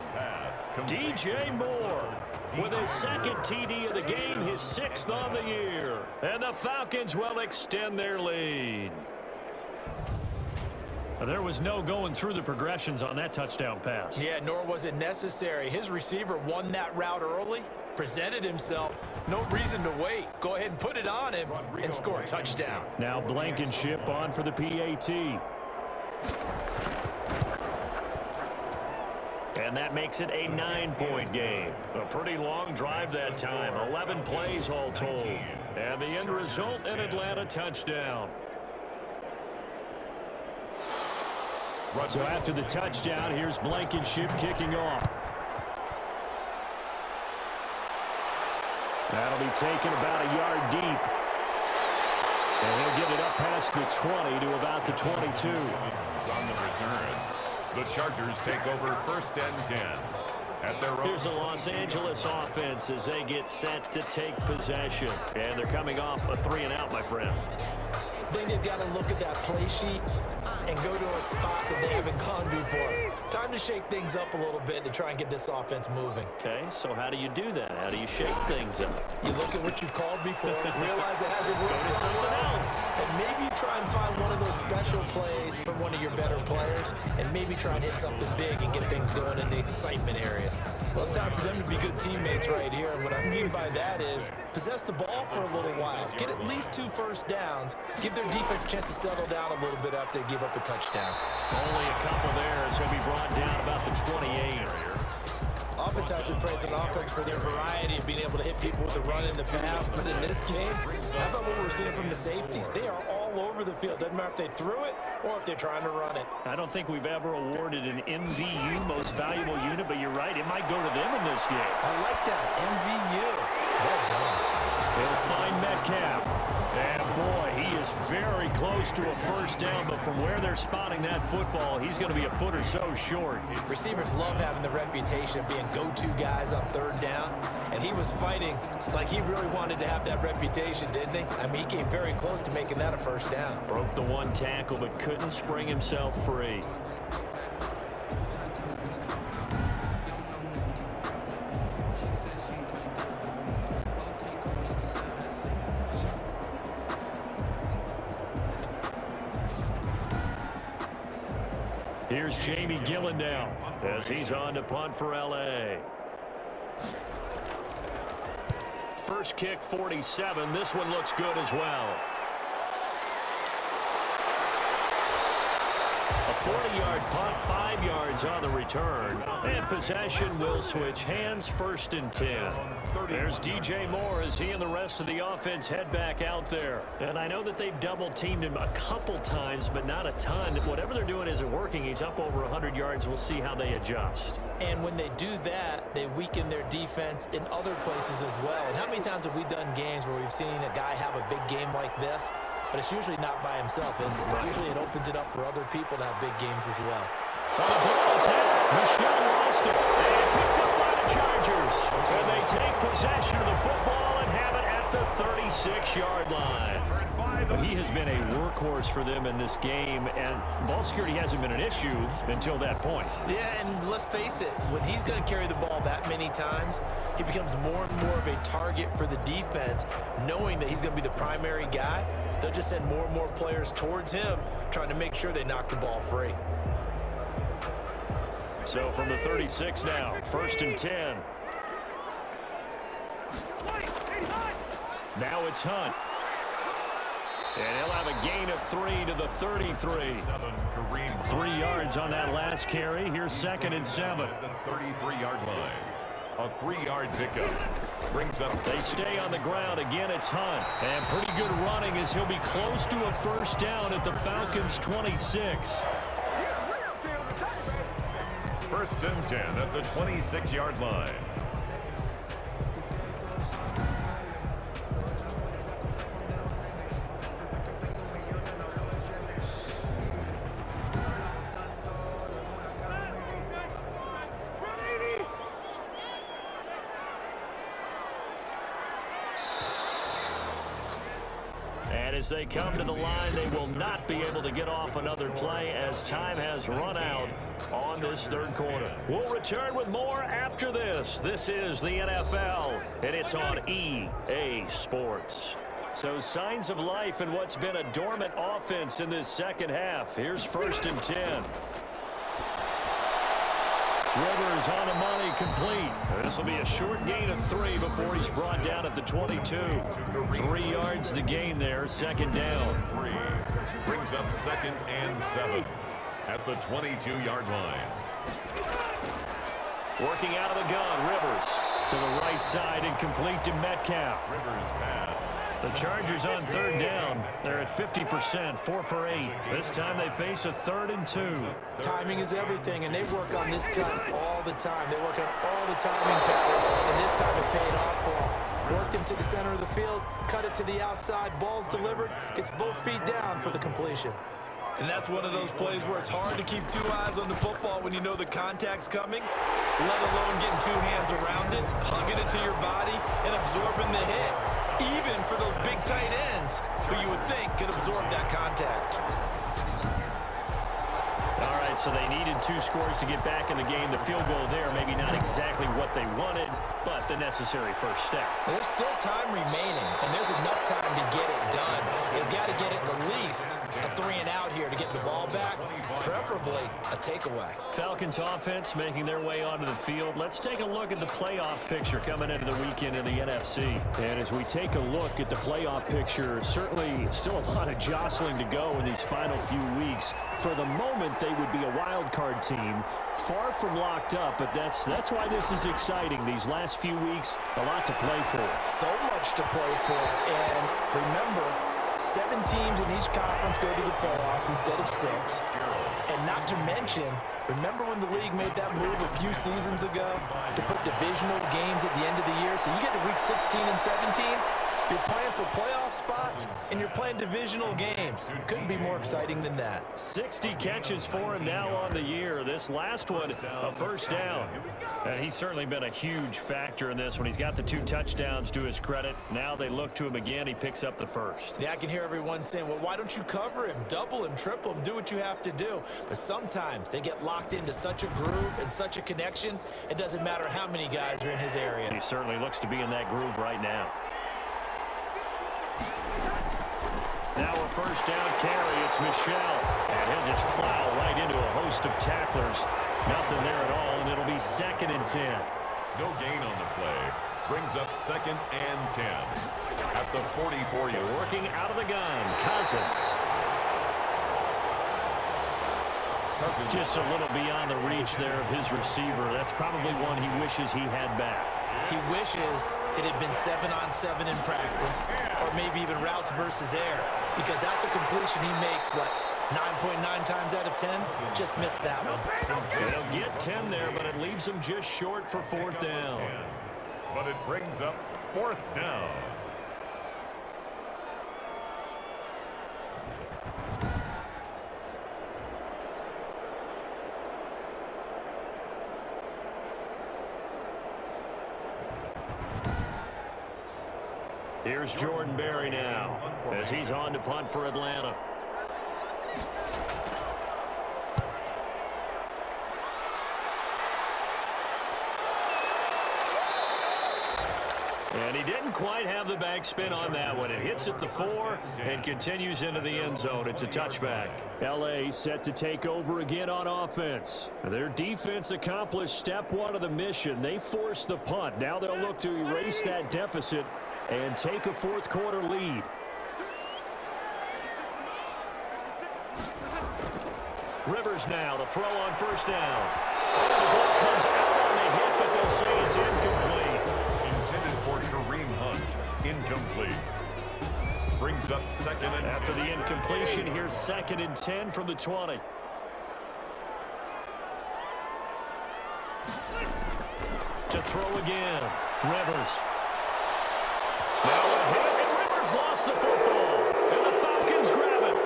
Speaker 2: DJ Moore with his 2nd TD of the game, his 6th on the year. And the Falcons will extend their lead. There was no going through the progressions on that touchdown pass.
Speaker 3: Yeah, nor was it necessary. His receiver won that route early, presented himself. No reason to wait. Go ahead and put it on him and score a touchdown.
Speaker 2: Now Blankenship on for the PAT. And that makes it a 9-point game. A pretty long drive that time. 11 plays all told. And the end result, an Atlanta touchdown. So after the touchdown, here's Blankenship kicking off. That'll be taken about a yard deep. And he'll get it up past the 20 to about the 22.
Speaker 1: On the return, the Chargers take over 1st and 10. At their
Speaker 2: Here's the Los Angeles offense as they get set to take possession. And they're coming off a 3-and-out, my friend.
Speaker 3: I think they've got to look at that play sheet and go to a spot that they haven't gone before. Time to shake things up a little bit to try and get this offense moving.
Speaker 2: Okay, so how do you do that? How do you shake things up?
Speaker 3: You look at what you've called before, realize it hasn't worked something else, and maybe you try and find one of those special plays from one of your better players, and maybe try and hit something big and get things going in the excitement area. Well, it's time for them to be good teammates right here, and what I mean by that is possess the ball for a little while, get at least 2 first downs, give their defense a chance to settle down a little bit after they give up a touchdown.
Speaker 2: Only a couple there, so he'll be brought down about the 28.
Speaker 3: Oftentimes we praise an offense for their variety of being able to hit people with the run in the pass, but in this game, how about what we're seeing from the safeties? They are all over the field. Doesn't matter if they threw it or if they're trying to run it.
Speaker 2: I don't think we've ever awarded an MVU, most valuable unit, but you're right, it might go to them in this game.
Speaker 3: I like that, MVU. Well done.
Speaker 2: They'll find Metcalf. And boy, he is very close to a first down, but from where they're spotting that football, he's going to be a foot or so short.
Speaker 3: Receivers love having the reputation of being go-to guys on 3rd down, and And he was fighting like he really wanted to have that reputation, didn't he? I mean, he came very close to making that a first down.
Speaker 2: Broke the one tackle, but couldn't spring himself free. Here's Jamie Gillen now as he's on to punt for L.A. First kick, 47. This one looks good as well. A 40-yard punt, 5 yards on the return. And possession will switch hands, 1st and 10. There's DJ Moore as he and the rest of the offense head back out there. And I know that they've double-teamed him a couple times, but not a ton. Whatever they're doing isn't working. He's up over 100 yards. We'll see how they adjust.
Speaker 3: And when they do that, they weaken their defense in other places as well. And how many times have we done games where we've seen a guy have a big game like this? But it's usually not by himself, is it? Usually it opens it up for other people to have big games as well.
Speaker 2: Well, the ball is hit. Michelle lost it. And picked up by the Chargers. And they take possession of the football and have it at the 36-yard line. He has been a workhorse for them in this game, and ball security hasn't been an issue until that point.
Speaker 3: Yeah, and let's face it, when he's going to carry the ball that many times, he becomes more and more of a target for the defense, knowing that he's going to be the primary guy. They'll just send more and more players towards him, trying to make sure they knock the ball free.
Speaker 2: So from the 36 now, 1st and 10. Now it's Hunt. And he'll have a gain of 3 to the 33. 3 yards on that last carry. Here's 2nd and 7.
Speaker 1: The 33-yard line. A 3-yard pickup. Brings up.
Speaker 2: They stay on the ground. Again, it's Hunt. And pretty good running as he'll be close to a first down at the Falcons' 26.
Speaker 1: 1st and 10 at the 26-yard line.
Speaker 2: As they come to the line, they will not be able to get off another play as time has run out on this 3rd quarter. We'll return with more after this. This is the NFL, and it's on EA Sports. So signs of life in what's been a dormant offense in this 2nd half. Here's 1st and 10. Rivers on the money, complete. This will be a short gain of 3 before he's brought down at the 22. 3 yards the gain there, 2nd down.
Speaker 1: 3 brings up 2nd and 7 at the 22-yard line.
Speaker 2: Working out of the gun, Rivers to the right side and complete to Metcalf.
Speaker 1: Rivers pass.
Speaker 2: The Chargers on 3rd down. They're at 50%, 4 for 8. This time they face a 3rd and 2.
Speaker 3: Timing is everything, and they work on this cut all the time. They work on all the timing patterns, and this time it paid off for them. Worked him to the center of the field, cut it to the outside, ball's delivered, gets both feet down for the completion. And that's one of those plays where it's hard to keep 2 eyes on the football when you know the contact's coming, let alone getting 2 hands around it, hugging it to your body, and absorbing the hit. Even for those big tight ends who you would think could absorb that contact.
Speaker 2: All right, so they needed 2 scores to get back in the game. The field goal there, maybe not exactly what they wanted, but the necessary first step.
Speaker 3: There's still time remaining, and there's enough time to get it done. They've got to get at the least a 3 and out here to get the ball back, preferably a takeaway.
Speaker 2: Falcons offense making their way onto the field. Let's take a look at the playoff picture coming into the weekend in the NFC.
Speaker 5: And as we take a look at the playoff picture, certainly still a lot of jostling to go in these final few weeks. For the moment, they would be a wild card team, far from locked up, but that's why this is exciting. These last few weeks, a lot to play for.
Speaker 3: So much to play for, and remember, 7 teams in each conference go to the playoffs instead of 6. And not to mention, remember when the league made that move a few seasons ago to put divisional games at the end of the year? So you get to week 16 and 17, You're playing for playoff spots, and you're playing divisional games. Couldn't be more exciting than that.
Speaker 5: 60 catches for him now on the year. This last one, a first down. And he's certainly been a huge factor in this when he's got the 2 touchdowns to his credit. Now they look to him again. He picks up the first.
Speaker 3: Yeah, I can hear everyone saying, well, why don't you cover him, double him, triple him, do what you have to do. But sometimes they get locked into such a groove and such a connection, it doesn't matter how many guys are in his area.
Speaker 5: He certainly looks to be in that groove right now. Now a first down carry. It's Michel. And he'll just plow right into a host of tacklers. Nothing there at all, and it'll be 2nd and 10.
Speaker 1: No gain on the play. Brings up 2nd and 10. At the 44-yard.
Speaker 5: Working out of the gun, Cousins. Just a little beyond the reach there of his receiver. That's probably one he wishes he had back.
Speaker 3: He wishes it had been 7-on-7 in practice, or maybe even routes versus air, because that's a completion he makes, what, 9.9 times out of 10? Just missed that one.
Speaker 5: They'll get 10 there, but it leaves him just short for 4th down.
Speaker 1: But it brings up 4th down.
Speaker 5: Here's Jordan Berry now as he's on to punt for Atlanta. And he didn't quite have the backspin on that one. It hits at the 4 and continues into the end zone. It's a touchback.
Speaker 2: L.A. set to take over again on offense. Their defense accomplished step 1 of the mission. They forced the punt. Now they'll look to erase that deficit and take a 4th quarter lead.
Speaker 5: Rivers now to throw on first down. The ball comes out on the hit, but they'll say it's incomplete.
Speaker 1: Intended for Kareem Hunt. Incomplete. Brings up 2nd and 10.
Speaker 5: After the incompletion, here's 2nd and 10 from the 20. To throw again, Rivers. Now a hit, and Rivers lost the football. And the Falcons grab it.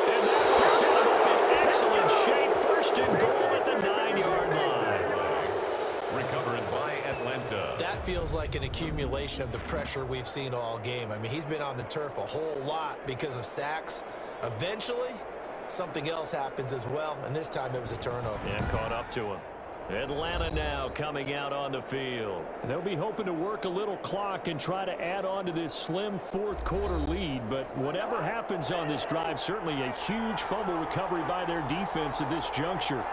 Speaker 5: And that will set them up in excellent shape. 1st and goal at the 9-yard line.
Speaker 1: Recovered by Atlanta.
Speaker 3: That feels like an accumulation of the pressure we've seen all game. I mean, he's been on the turf a whole lot because of sacks. Eventually, something else happens as well, and this time it was a turnover.
Speaker 5: Yeah, caught up to him. Atlanta now coming out on the field.
Speaker 2: They'll be hoping to work a little clock and try to add on to this slim 4th quarter lead. But whatever happens on this drive, certainly a huge fumble recovery by their defense at this juncture.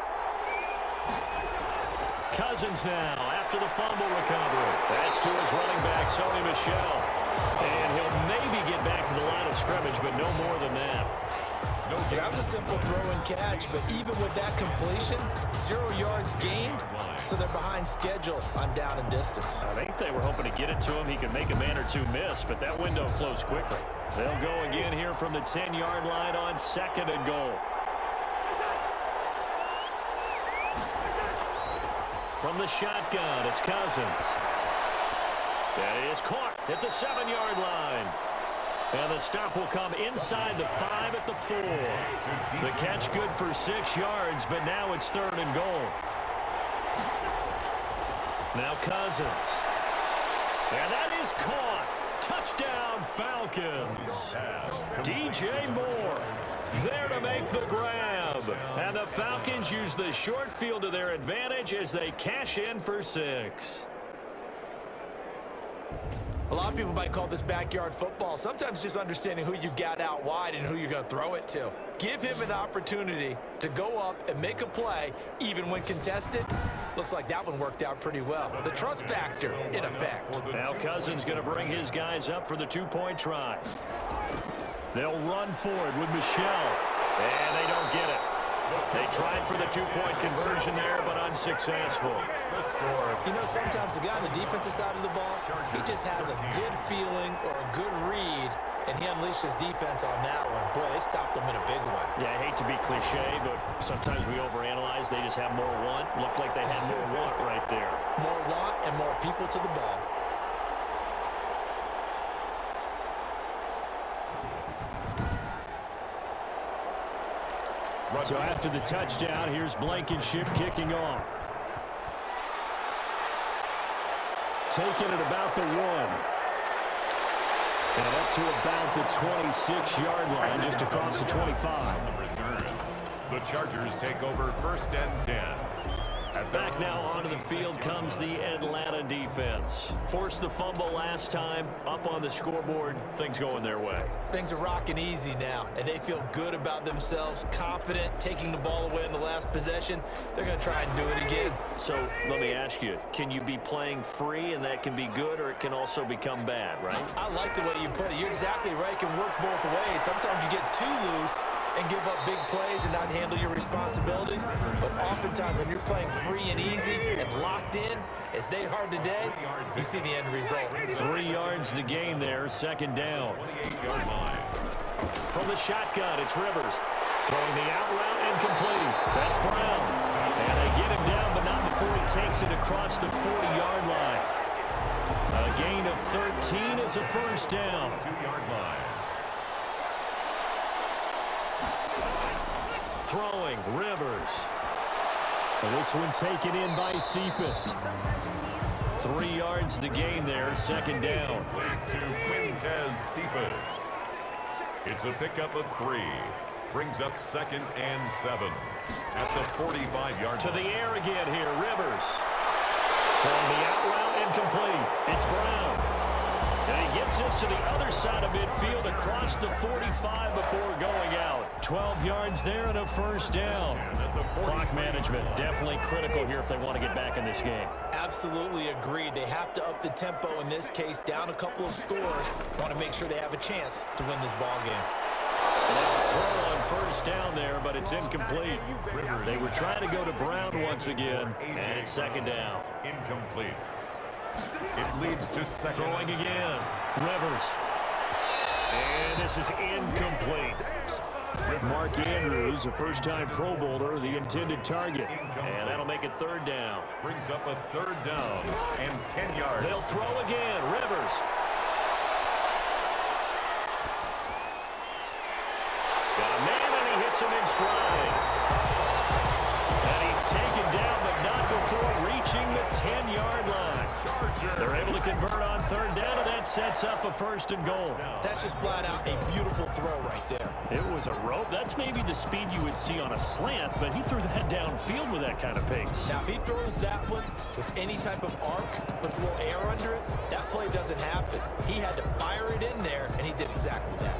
Speaker 5: Cousins now after the fumble recovery. That's to his running back, Sony Michel. And he'll maybe get back to the line of scrimmage, but no more than that.
Speaker 3: That was a simple throw and catch, but even with that completion, 0 yards gained, so they're behind schedule on down and distance.
Speaker 5: I think they were hoping to get it to him. He could make a man or 2 miss, but that window closed quickly. They'll go again here from the 10-yard line on 2nd and goal. From the shotgun, it's Cousins. That is caught at the 7-yard line. And the stop will come inside the 5 at the 4. The catch good for 6 yards, but now it's 3rd and goal. Now Cousins. And that is caught. Touchdown, Falcons. DJ Moore there to make the grab. And the Falcons use the short field to their advantage as they cash in for 6.
Speaker 3: A lot of people might call this backyard football. Sometimes just understanding who you've got out wide and who you're going to throw it to. Give him an opportunity to go up and make a play, even when contested. Looks like that one worked out pretty well. The trust factor in effect.
Speaker 5: Now Cousins going to bring his guys up for the 2-point try. They'll run forward with Michel. And they don't get it. They tried for the 2-point conversion there, but unsuccessful.
Speaker 3: You know, sometimes the guy on the defensive side of the ball, he just has a good feeling or a good read, and he unleashed his defense on that one. Boy, they stopped him in a big way.
Speaker 5: Yeah, I hate to be cliche, but sometimes we overanalyze. They just have more want. Looked like they had more want right there.
Speaker 3: More want and more people to the ball.
Speaker 2: So after the touchdown, here's Blankenship kicking off. Taking it about the 1. And up to about the 26-yard line, just across the 25.
Speaker 1: The Chargers take over 1st and 10.
Speaker 5: Back now onto the field comes the Atlanta defense. Forced the fumble last time, up on the scoreboard, things going their way.
Speaker 3: Things are rocking easy now, and they feel good about themselves, confident, taking the ball away in the last possession. They're going to try and do it again.
Speaker 5: So let me ask you, can you be playing free and that can be good, or it can also become bad, right?
Speaker 3: I like the way you put it. You're exactly right. It can work both ways. Sometimes you get too loose and give up big plays and not handle your responsibilities. But oftentimes when you're playing free and easy and locked in, as they are today, you see the end result.
Speaker 2: 3 yards the gain there, 2nd down.
Speaker 1: 28-yard line.
Speaker 2: From the shotgun, it's Rivers. Throwing the out route and complete. That's Brown. And they get him down, but not before he takes it across the 40-yard line. A gain of 13. It's a 1st down.
Speaker 1: 2-yard line.
Speaker 2: Throwing, Rivers. And this one taken in by Cephas. 3 yards the gain there, 2nd down.
Speaker 1: To Quintez Cephas. It's a pickup of 3. Brings up 2nd and 7. At the 45-yard
Speaker 2: To
Speaker 1: line.
Speaker 2: the air again here, Rivers. Throwing the out route and complete. It's Brown. And he gets this to the other side of midfield across the 45 before going out. 12 yards there and a 1st down. Clock management definitely critical here if they want to get back in this game.
Speaker 3: Absolutely agreed. They have to up the tempo in this case, down a couple of scores. Want to make sure they have a chance to win this ball game.
Speaker 2: Now throw on 1st down there, but it's incomplete. They were trying to go to Brown once again, and it's 2nd down.
Speaker 1: Incomplete. It leads to 2nd.
Speaker 2: Throwing again. Rivers. And this is incomplete. Mark Andrews, a first-time Pro Bowler, the intended target.
Speaker 5: And that'll make it 3rd down.
Speaker 1: Brings up a 3rd down and 10 yards.
Speaker 2: They'll throw again. Rivers. Got a man, and he hits him in stride. And he's taken down, but not before reaching the 10-yard line. They're able to convert on 3rd down, and that sets up a 1st and goal.
Speaker 3: That's just flat out a beautiful throw right there.
Speaker 2: It was a rope. That's maybe the speed you would see on a slant, but he threw that downfield with that kind of pace.
Speaker 3: Now, if he throws that one with any type of arc, puts a little air under it, that play doesn't happen. He had to fire it in there, and he did exactly that.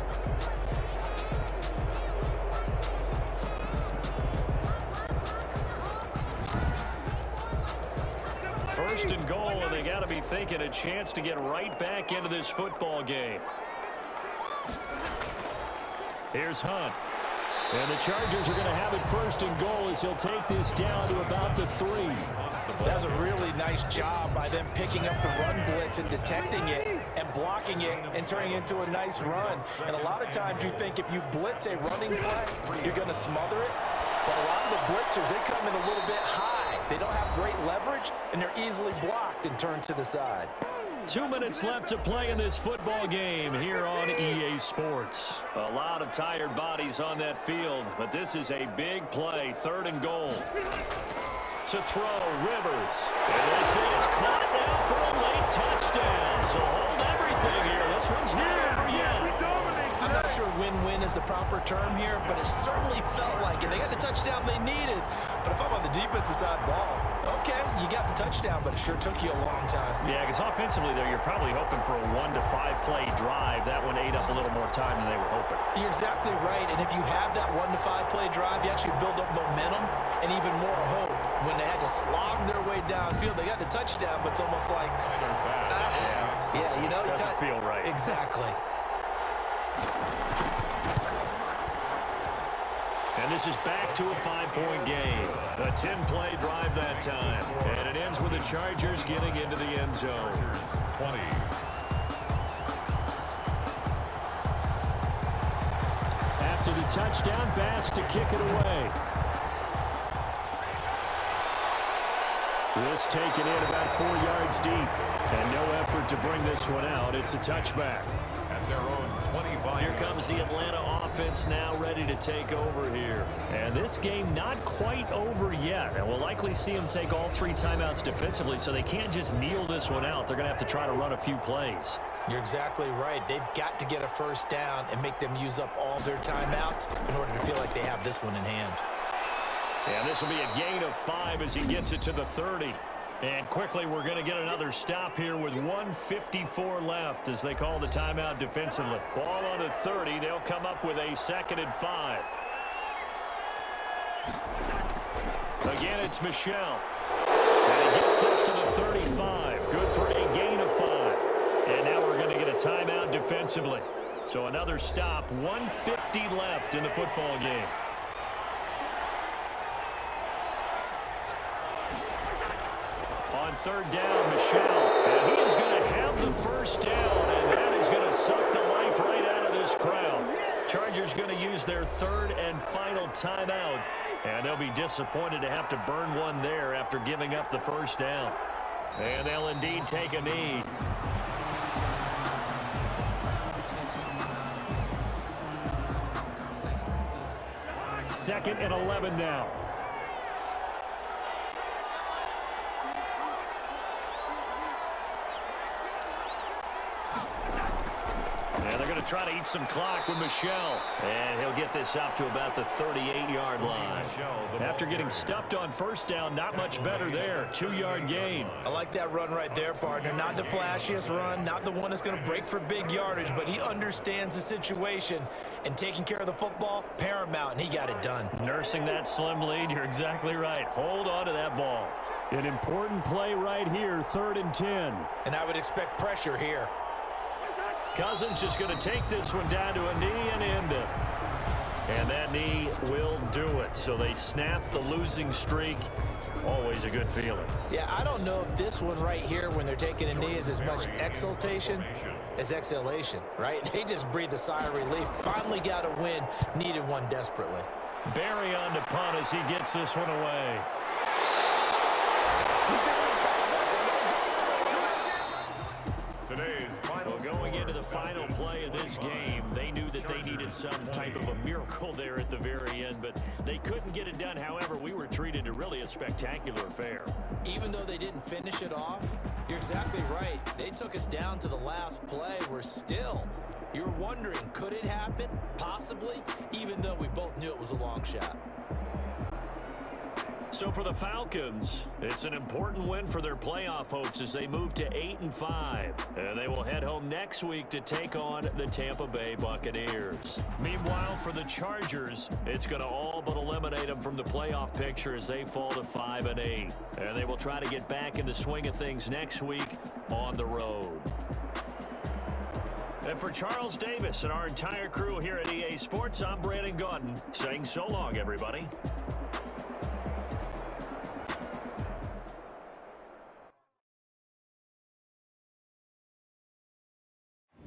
Speaker 2: First and goal, and they got to be thinking a chance to get right back into this football game. Here's Hunt. And the Chargers are going to have it 1st and goal as he'll take this down to about the 3.
Speaker 3: That was a really nice job by them picking up the run blitz and detecting it and blocking it and turning it into a nice run. And a lot of times you think if you blitz a running play, you're going to smother it. But a lot of the blitzers, they come in a little bit high. They don't have great leverage, and they're easily blocked and turned to the side.
Speaker 2: 2 minutes left to play in this football game here on EA Sports. A lot of tired bodies on that field, but this is a big play, 3rd and goal. To throw, Rivers. And this is caught now for a late touchdown. So hold everything here. This one's not over yet.
Speaker 3: I'm not sure win-win is the proper term here, but it certainly felt like it. They got the touchdown they needed. But if I'm on the defensive side ball, okay, you got the touchdown, but it sure took you a long time.
Speaker 2: Yeah, because offensively, though, you're probably hoping for a 1 to 5 play drive. That one ate up a little more time than they were hoping.
Speaker 3: You're exactly right, and if you have that 1 to 5 play drive, you actually build up momentum and even more hope. When they had to slog their way downfield, they got the touchdown, but it's almost like, yeah, you know.
Speaker 2: Doesn't feel right.
Speaker 3: Exactly.
Speaker 2: And this is back to a 5-point game. A 10-play drive that time. And it ends with the Chargers getting into the end zone.
Speaker 1: 20.
Speaker 2: After the touchdown, Bass to kick it away. This taken in about 4 yards deep. And no effort to bring this one out. It's a touchback.
Speaker 1: At their own 25.
Speaker 5: Here comes the Atlanta offense. offense now ready to take over here. And this game not quite over yet. And we'll likely see them take all 3 timeouts defensively, so they can't just kneel this one out. They're going to have to try to run a few plays.
Speaker 3: You're exactly right. They've got to get a first down and make them use up all their timeouts in order to feel like they have this one in hand.
Speaker 5: And this will be a gain of 5 as he gets it to the 30. And quickly, we're going to get another stop here with 1:54 left as they call the timeout defensively. Ball on the 30. They'll come up with a 2nd and 5. Again, it's Michel. And he gets this to the 35. Good for a gain of 5. And now we're going to get a timeout defensively. So another stop. 1:50 left in the football game. On 3rd down, Michel. And he is going to have the first down, and that is going to suck the life right out of this crowd. Chargers going to use their 3rd and final timeout, and they'll be disappointed to have to burn one there after giving up the first down. And they'll indeed take a knee. Second and 11 now. And they're going to try to eat some clock with Michel. And he'll get this up to about the 38-yard line. After getting stuffed on first down, not much better there. 2-yard gain.
Speaker 3: I like that run right there, partner. Not the flashiest run, not the one that's going to break for big yardage, but he understands the situation. And taking care of the football, paramount, and he got it done.
Speaker 5: Nursing that slim lead, you're exactly right. Hold on to that ball. An important play right here, 3rd and 10.
Speaker 3: And I would expect pressure here.
Speaker 5: Cousins is going to take this one down to a knee and end it. And that knee will do it. So they snap the losing streak. Always a good feeling.
Speaker 3: Yeah, I don't know if this one right here when they're taking a knee is as much exultation as exhalation, right? They just breathe a sigh of relief. Finally got a win. Needed one desperately.
Speaker 5: Barry on the punt as he gets this one away. Going into the final play of this game, they knew that they needed some type of a miracle there at the very end, but they couldn't get it done. However, we were treated to really a spectacular affair.
Speaker 3: Even though they didn't finish it off, you're exactly right. They took us down to the last play. We're still, you're wondering, could it happen? Possibly, even though we both knew it was a long shot.
Speaker 5: So for the Falcons, it's an important win for their playoff hopes as they move to 8-5. And they will head home next week to take on the Tampa Bay Buccaneers. Meanwhile, for the Chargers, it's going to all but eliminate them from the playoff picture as they fall to 5-8. And they will try to get back in the swing of things next week on the road. And for Charles Davis and our entire crew here at EA Sports, I'm Brandon Gaudin saying so long, everybody.